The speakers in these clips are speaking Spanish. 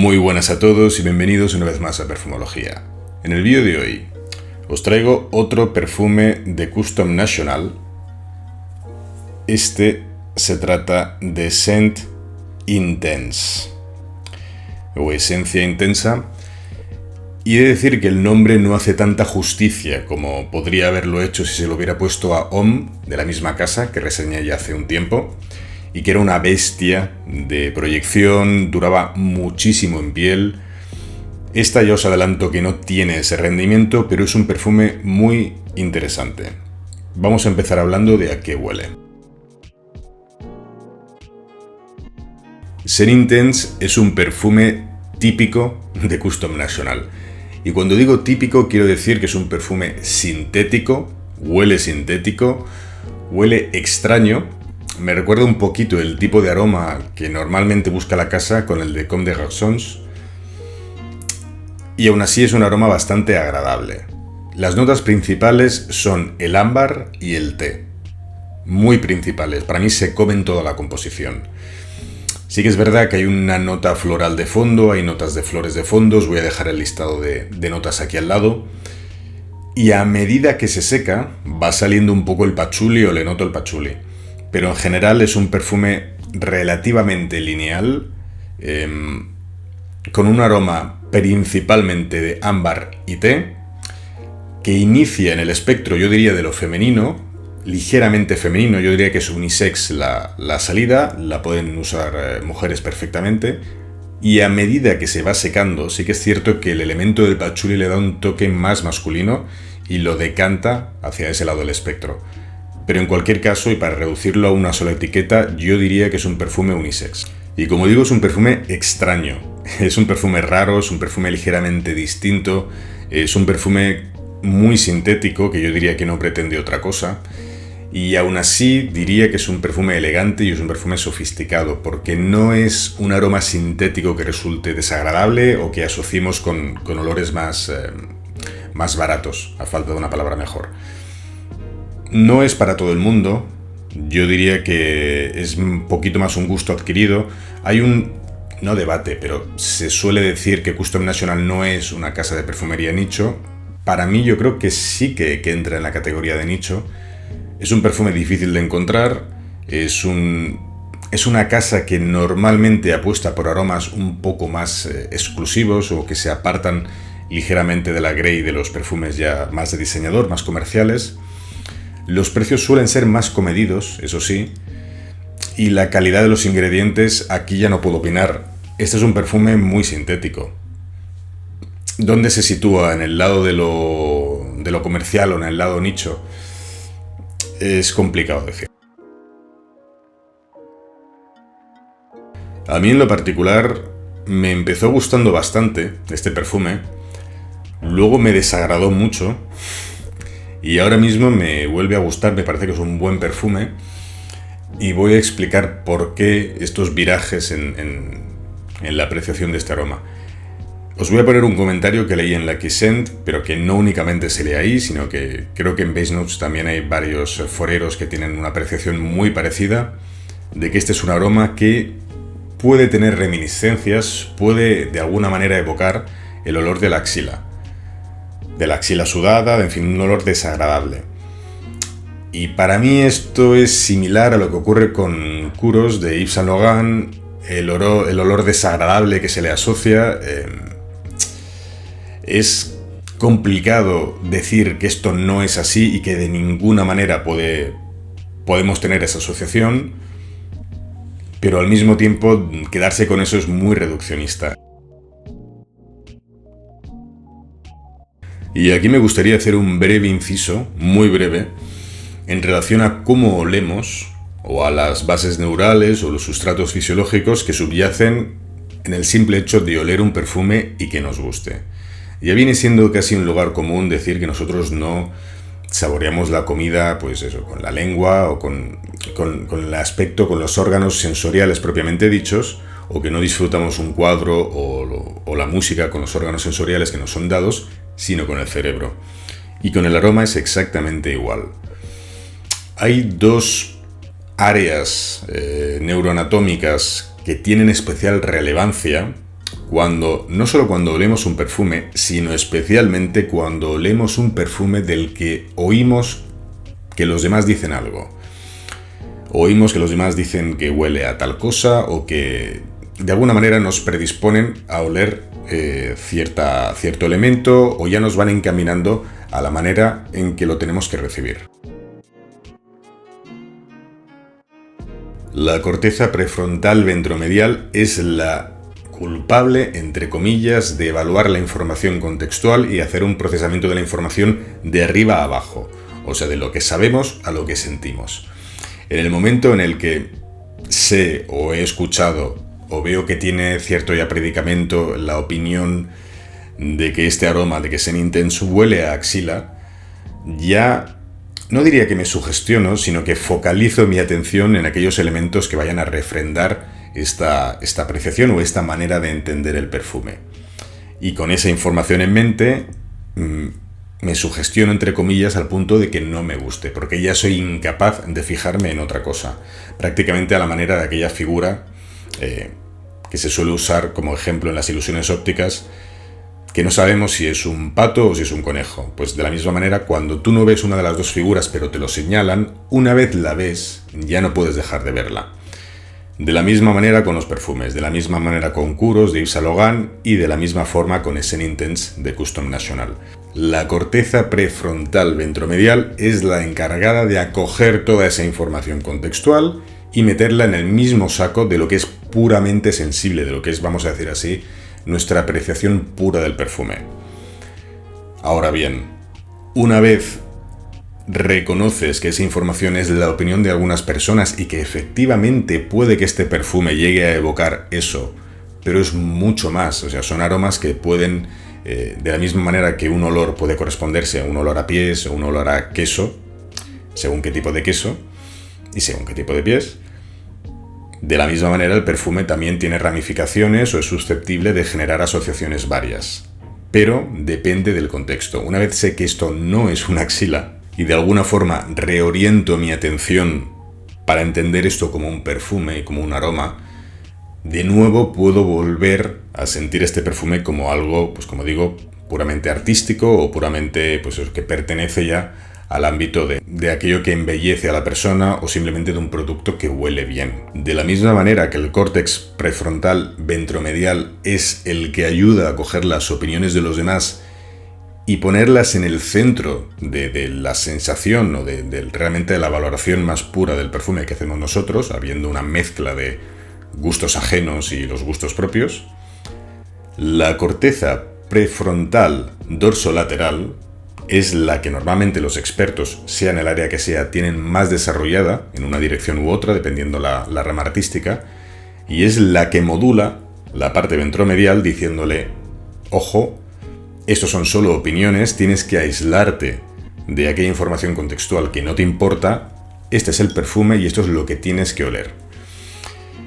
Muy buenas a todos y bienvenidos una vez más a Perfumología. En el vídeo de hoy os traigo otro perfume de Custom National. Este se trata de Scent Intense o Esencia Intensa, y he de decir que el nombre no hace tanta justicia como podría haberlo hecho si se lo hubiera puesto a Homme, de la misma casa que reseñé ya hace un tiempo, y que era una bestia de proyección, duraba muchísimo en piel. Esta ya os adelanto que no tiene ese rendimiento, pero es un perfume muy interesante. Vamos a empezar hablando de a qué huele. Scent Intense es un perfume típico de Custom National. Y cuando digo típico quiero decir que es un perfume sintético, huele extraño. Me recuerda un poquito el tipo de aroma que normalmente busca la casa con el de Comme des Garçons. Y aún así es un aroma bastante agradable. Las notas principales son el ámbar y el té. Muy principales, para mí se comen toda la composición. Sí que es verdad que hay una nota floral de fondo, hay notas de flores de fondo, os voy a dejar el listado de notas aquí al lado. Y a medida que se seca, va saliendo un poco el patchouli o le noto el patchouli. Pero en general es un perfume relativamente lineal, con un aroma principalmente de ámbar y té, que inicia en el espectro, yo diría, de lo femenino, ligeramente femenino. Yo diría que es unisex la salida, la pueden usar mujeres perfectamente, y a medida que se va secando, sí que es cierto que el elemento del patchouli le da un toque más masculino y lo decanta hacia ese lado del espectro. Pero en cualquier caso, y para reducirlo a una sola etiqueta, yo diría que es un perfume unisex. Y como digo, es un perfume extraño, es un perfume raro, es un perfume ligeramente distinto, es un perfume muy sintético, que yo diría que no pretende otra cosa. Y aún así diría que es un perfume elegante y es un perfume sofisticado, porque no es un aroma sintético que resulte desagradable o que asociemos con olores más baratos, a falta de una palabra mejor. No es para todo el mundo, yo diría que es un poquito más un gusto adquirido. Hay no debate, pero se suele decir que Custom National no es una casa de perfumería nicho. Para mí yo creo que sí que entra en la categoría de nicho. Es un perfume difícil de encontrar, es una casa que normalmente apuesta por aromas un poco más exclusivos o que se apartan ligeramente de la grey de los perfumes ya más de diseñador, más comerciales. Los precios suelen ser más comedidos, eso sí, y la calidad de los ingredientes aquí ya no puedo opinar. Este es un perfume muy sintético. ¿Dónde se sitúa? ¿En el lado de lo comercial o en el lado nicho? Es complicado decir. A mí en lo particular me empezó gustando bastante este perfume, luego me desagradó mucho y ahora mismo me vuelve a gustar. Me parece que es un buen perfume y voy a explicar por qué estos virajes en la apreciación de este aroma. Os voy a poner un comentario que leí en Lucky Scent, pero que no únicamente se lee ahí, sino que creo que en Base Notes también hay varios foreros que tienen una apreciación muy parecida, de que este es un aroma que puede tener reminiscencias, puede de alguna manera evocar el olor de la axila sudada, en fin, un olor desagradable. Y para mí esto es similar a lo que ocurre con Kuros de Yves Saint Laurent, el olor desagradable que se le asocia. Es complicado decir que esto no es así y que de ninguna manera podemos tener esa asociación, pero al mismo tiempo quedarse con eso es muy reduccionista. Y aquí me gustaría hacer un breve inciso, muy breve, en relación a cómo olemos o a las bases neurales o los sustratos fisiológicos que subyacen en el simple hecho de oler un perfume y que nos guste. Ya viene siendo casi un lugar común decir que nosotros no saboreamos la comida, pues eso, con la lengua o con el aspecto, con los órganos sensoriales propiamente dichos, o que no disfrutamos un cuadro o la música con los órganos sensoriales que nos son dados, sino con el cerebro. Y con el aroma es exactamente igual. Hay dos áreas neuroanatómicas que tienen especial relevancia no solo cuando olemos un perfume, sino especialmente cuando olemos un perfume del que oímos que los demás dicen algo. Oímos que los demás dicen que huele a tal cosa o que de alguna manera nos predisponen a oler cierto elemento, o ya nos van encaminando a la manera en que lo tenemos que recibir. La corteza prefrontal ventromedial es la culpable, entre comillas, de evaluar la información contextual y hacer un procesamiento de la información de arriba a abajo, o sea, de lo que sabemos a lo que sentimos. En el momento en el que sé o he escuchado o veo que tiene cierto ya predicamento la opinión de que este aroma, de que Scent Intense huele a axila, ya no diría que me sugestiono, sino que focalizo mi atención en aquellos elementos que vayan a refrendar esta apreciación o esta manera de entender el perfume. Y con esa información en mente, me sugestiono, entre comillas, al punto de que no me guste, porque ya soy incapaz de fijarme en otra cosa. Prácticamente a la manera de aquella figura que se suele usar como ejemplo en las ilusiones ópticas, que no sabemos si es un pato o si es un conejo. Pues de la misma manera, cuando tú no ves una de las dos figuras pero te lo señalan, una vez la ves, ya no puedes dejar de verla. De la misma manera con los perfumes, de la misma manera con Kouros de Yves Saint Laurent y de la misma forma con Scent Intense de Custom National. La corteza prefrontal ventromedial es la encargada de acoger toda esa información contextual y meterla en el mismo saco de lo que es puramente sensible, de lo que es, vamos a decir así, nuestra apreciación pura del perfume. Ahora bien, una vez reconoces que esa información es la opinión de algunas personas y que efectivamente puede que este perfume llegue a evocar eso, pero es mucho más, o sea, son aromas que pueden, de la misma manera que un olor puede corresponderse a un olor a pies o un olor a queso, según qué tipo de queso y según qué tipo de pies, de la misma manera el perfume también tiene ramificaciones o es susceptible de generar asociaciones varias, pero depende del contexto. Una vez sé que esto no es una axila, y de alguna forma reoriento mi atención para entender esto como un perfume y como un aroma, de nuevo puedo volver a sentir este perfume como algo, pues como digo, puramente artístico o puramente, pues que pertenece ya al ámbito de aquello que embellece a la persona o simplemente de un producto que huele bien. De la misma manera que el córtex prefrontal ventromedial es el que ayuda a coger las opiniones de los demás y ponerlas en el centro de la sensación o realmente de la valoración más pura del perfume que hacemos nosotros, habiendo una mezcla de gustos ajenos y los gustos propios, la corteza prefrontal dorsolateral es la que normalmente los expertos, sea en el área que sea, tienen más desarrollada en una dirección u otra, dependiendo la rama artística, y es la que modula la parte ventromedial diciéndole, ojo, estos son solo opiniones, tienes que aislarte de aquella información contextual que no te importa, este es el perfume y esto es lo que tienes que oler.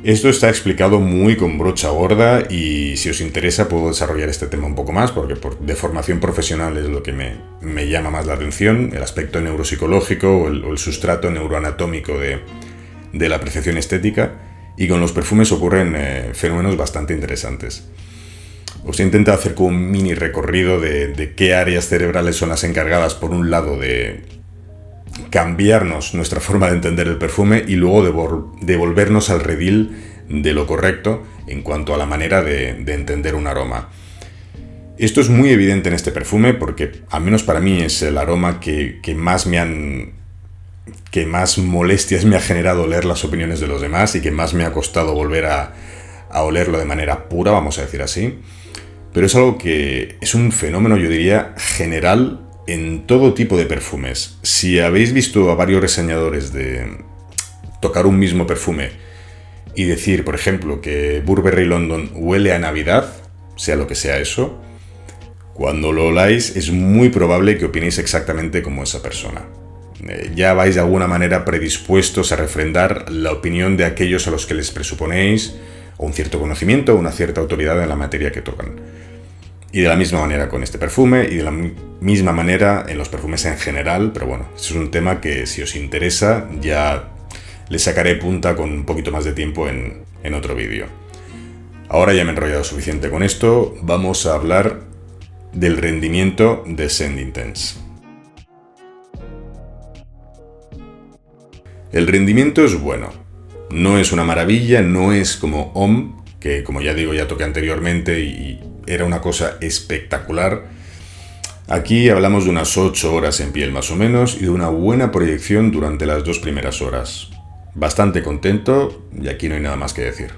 Esto está explicado muy con brocha gorda y si os interesa puedo desarrollar este tema un poco más porque de formación profesional es lo que me llama más la atención, el aspecto neuropsicológico o el sustrato neuroanatómico de la apreciación estética, y con los perfumes ocurren fenómenos bastante interesantes. Os he intentado hacer como un mini recorrido de qué áreas cerebrales son las encargadas, por un lado, de cambiarnos nuestra forma de entender el perfume y luego devolvernos al redil de lo correcto en cuanto a la manera de entender un aroma. Esto es muy evidente en este perfume porque, al menos para mí, es el aroma que más molestias me ha generado oler las opiniones de los demás y que más me ha costado volver a olerlo de manera pura, vamos a decir así. Pero es algo que es un fenómeno, yo diría, general en todo tipo de perfumes. Si habéis visto a varios reseñadores de tocar un mismo perfume y decir, por ejemplo, que Burberry London huele a Navidad, sea lo que sea eso, cuando lo oláis es muy probable que opinéis exactamente como esa persona. Ya vais de alguna manera predispuestos a refrendar la opinión de aquellos a los que les presuponéis o un cierto conocimiento o una cierta autoridad en la materia que tocan. Y de la misma manera con este perfume y de la misma manera en los perfumes en general, pero bueno, eso es un tema que si os interesa ya le sacaré punta con un poquito más de tiempo en otro vídeo. Ahora ya me he enrollado suficiente con esto, vamos a hablar del rendimiento de Scent Intense. El rendimiento es bueno, no es una maravilla, no es como Homme, que como ya digo ya toqué anteriormente y era una cosa espectacular. Aquí hablamos de unas 8 horas en piel más o menos y de una buena proyección durante las 2 primeras horas. Bastante contento y aquí no hay nada más que decir.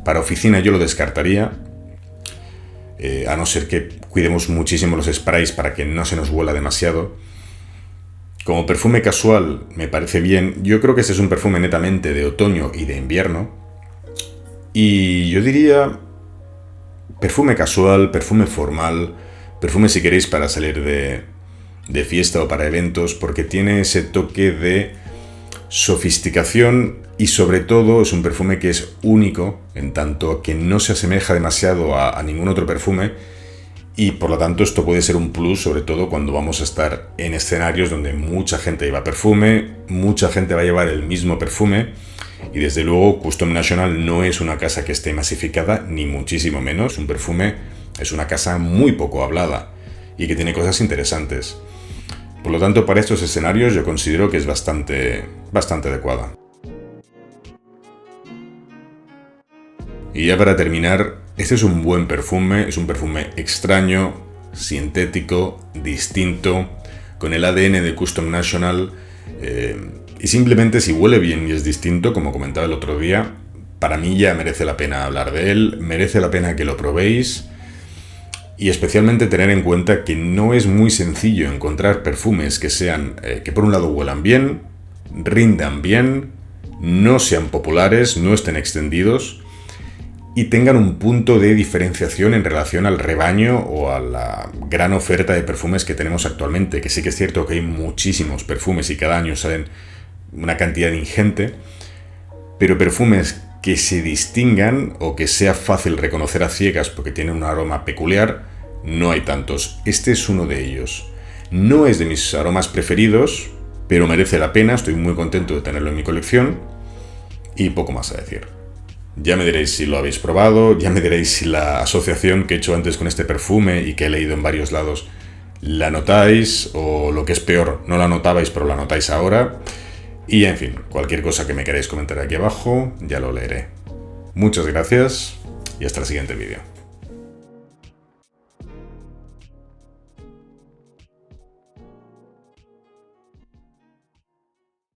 Para oficina yo lo descartaría, a no ser que cuidemos muchísimo los sprays para que no se nos huela demasiado. Como perfume casual me parece bien, yo creo que este es un perfume netamente de otoño y de invierno. Y yo diría perfume casual, perfume formal, perfume si queréis para salir de fiesta o para eventos, porque tiene ese toque de sofisticación y sobre todo es un perfume que es único en tanto que no se asemeja demasiado a ningún otro perfume y por lo tanto esto puede ser un plus sobre todo cuando vamos a estar en escenarios donde mucha gente lleva perfume, mucha gente va a llevar el mismo perfume y desde luego Custom National no es una casa que esté masificada ni muchísimo menos, un perfume es una casa muy poco hablada y que tiene cosas interesantes. Por lo tanto, para estos escenarios yo considero que es bastante adecuada. Y ya para terminar, este es un buen perfume, es un perfume extraño, sintético, distinto, con el ADN de Custom National, y simplemente si huele bien y es distinto, como comentaba el otro día, para mí ya merece la pena hablar de él, merece la pena que lo probéis. Y especialmente tener en cuenta que no es muy sencillo encontrar perfumes que sean, que por un lado huelan bien, rindan bien, no sean populares, no estén extendidos y tengan un punto de diferenciación en relación al rebaño o a la gran oferta de perfumes que tenemos actualmente, que sí que es cierto que hay muchísimos perfumes y cada año salen una cantidad ingente, pero perfumes que se distingan o que sea fácil reconocer a ciegas porque tienen un aroma peculiar, no hay tantos. Este es uno de ellos. No es de mis aromas preferidos, pero merece la pena, estoy muy contento de tenerlo en mi colección y poco más a decir. Ya me diréis si lo habéis probado, ya me diréis si la asociación que he hecho antes con este perfume y que he leído en varios lados la notáis o lo que es peor, no la notabais pero la notáis ahora. Y en fin, cualquier cosa que me queráis comentar aquí abajo, ya lo leeré. Muchas gracias y hasta el siguiente vídeo.